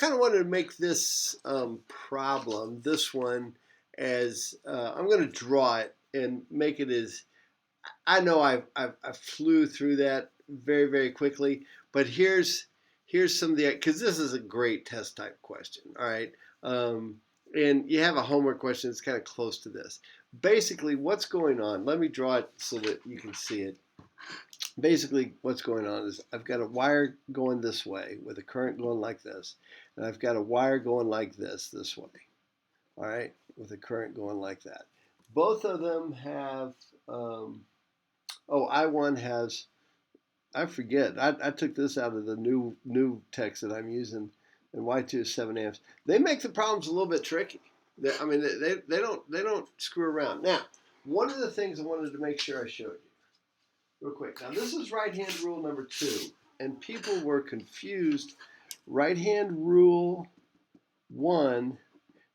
kind of wanted to make this problem, this one, as I'm going to draw it and make it as, I know I flew through that very, very quickly, but here's some of the, because this is a great test type question, all right? And you have a homework question that's kind of close to this. Basically, what's going on, let me draw it so that you can see it. Basically, what's going on is I've got a wire going this way with a current going like this, and I've got a wire going like this way, all right, with a current going like that. Both of them have, I1 has, I forget, I took this out of the new text that I'm using, and Y2 is 7 amps. They make the problems a little bit tricky. They don't screw around. Now, one of the things I wanted to make sure I showed you real quick. Now, this is right-hand rule number 2, and people were confused. Right-hand rule 1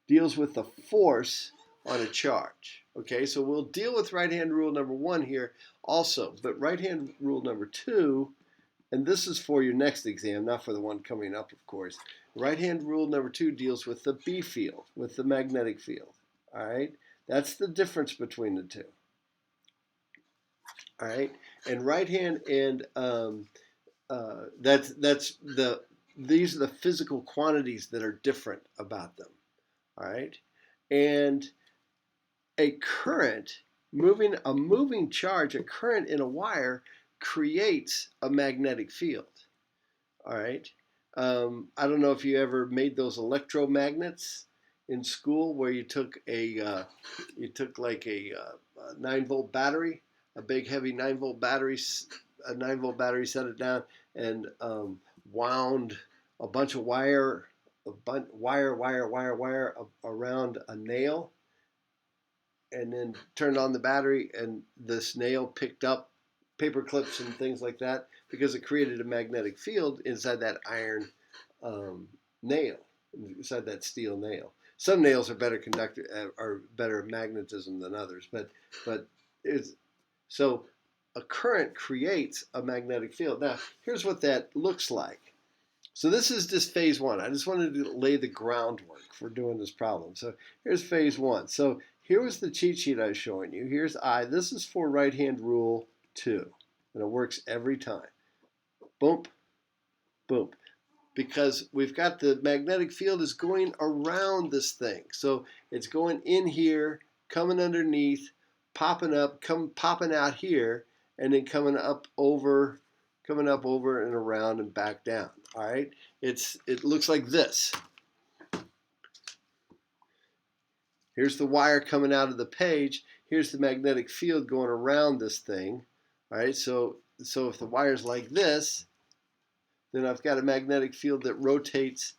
deals with the force on a charge. Okay, so we'll deal with right-hand rule number 1 here also, but right-hand rule number 2, and this is for your next exam, not for the one coming up, of course. Right-hand rule number 2 deals with the B field, with the magnetic field. All right, that's the difference between the two. All right, and right hand and these are the physical quantities that are different about them. All right, and a current, a moving charge, a current in a wire creates a magnetic field. All right, I don't know if you ever made those electromagnets in school where you took like a 9-volt battery, a big heavy 9-volt battery, set it down, and wound a bunch of wire around a nail, and then turned on the battery, and this nail picked up paper clips and things like that because it created a magnetic field inside that iron nail, inside that steel nail. Some nails are better better magnetism than others, but it's so a current creates a magnetic field. Now, here's what that looks like. So this is just phase 1. I just wanted to lay the groundwork for doing this problem. So here's phase 1. So here was the cheat sheet I was showing you. Here's I. This is for right-hand rule 2, and it works every time. Boom, boom. Because we've got the magnetic field is going around this thing. So it's going in here, coming underneath, popping up, popping out here, and then coming up over and around and back down. All right, it looks like this. Here's the wire coming out of the page. Here's the magnetic field going around this thing. All right, so if the wire's like this, then I've got a magnetic field that rotates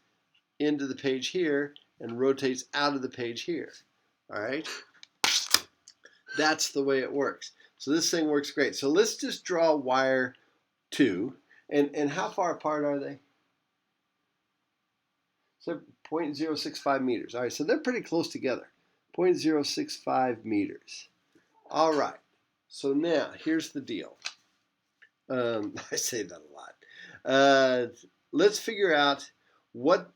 into the page here and rotates out of the page here. All right, that's the way it works. So this thing works great. So let's just draw wire 2, and how far apart are they? So 0.065 meters. All right, so they're pretty close together. 0.065 meters. All right, so now here's the deal. I say that a lot. Let's figure out what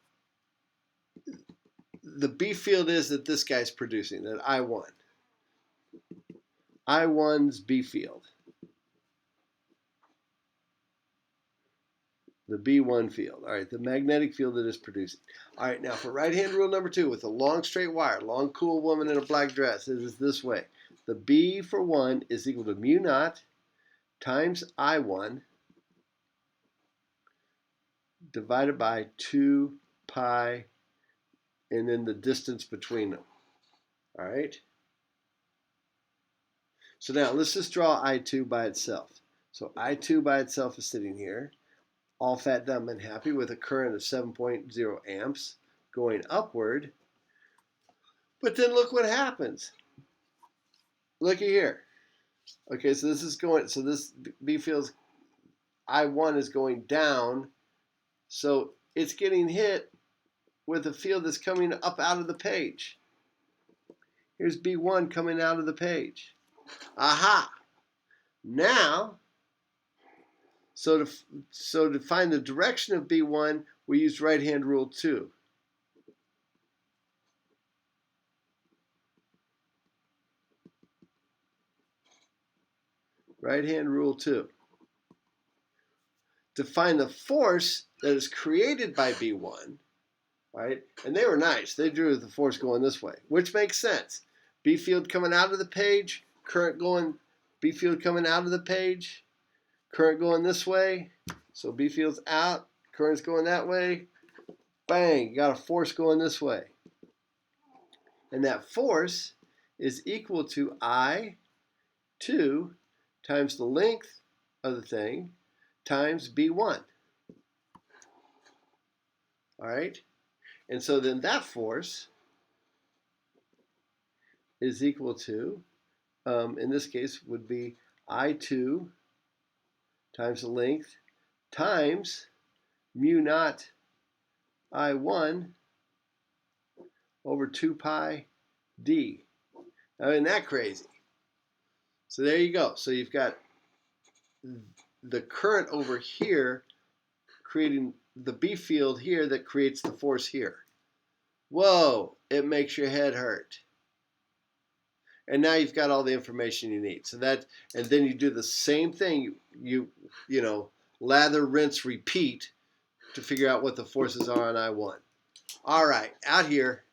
the B field is that this guy's producing, that I1. I1's B field. The B1 field. All right, the magnetic field that is producing. All right, now for right-hand rule number 2, with a long straight wire, long cool woman in a black dress, it is this way. The B for 1 is equal to mu naught times I1 divided by 2 pi, and then the distance between them. All right? So now let's just draw I2 by itself. So I2 by itself is sitting here, all fat, dumb, and happy, with a current of 7.0 amps going upward. But then look what happens. Looky here. Okay, so this is going, so this B field I1 is going down, so it's getting hit with a field that's coming up out of the page. Here's B1 coming out of the page. Aha! Now, so to find the direction of B1, we used right-hand rule 2. Right-hand rule 2. To find the force that is created by B1, right? And they were nice. They drew the force going this way, which makes sense. B field coming out of the page, current going, B field coming out of the page, current going this way. So B field's out, current's going that way. Bang, you got a force going this way. And that force is equal to I2 times the length of the thing times B1. All right? And so then that force is equal to, in this case, would be I2 times the length times mu naught I1 over 2 pi d. Now, isn't that crazy? So there you go. So you've got the current over here creating the B field here that creates the force here. Whoa, it makes your head hurt. And now you've got all the information you need. So that, and then you do the same thing. You know, lather, rinse, repeat to figure out what the forces are on I1. All right, out here,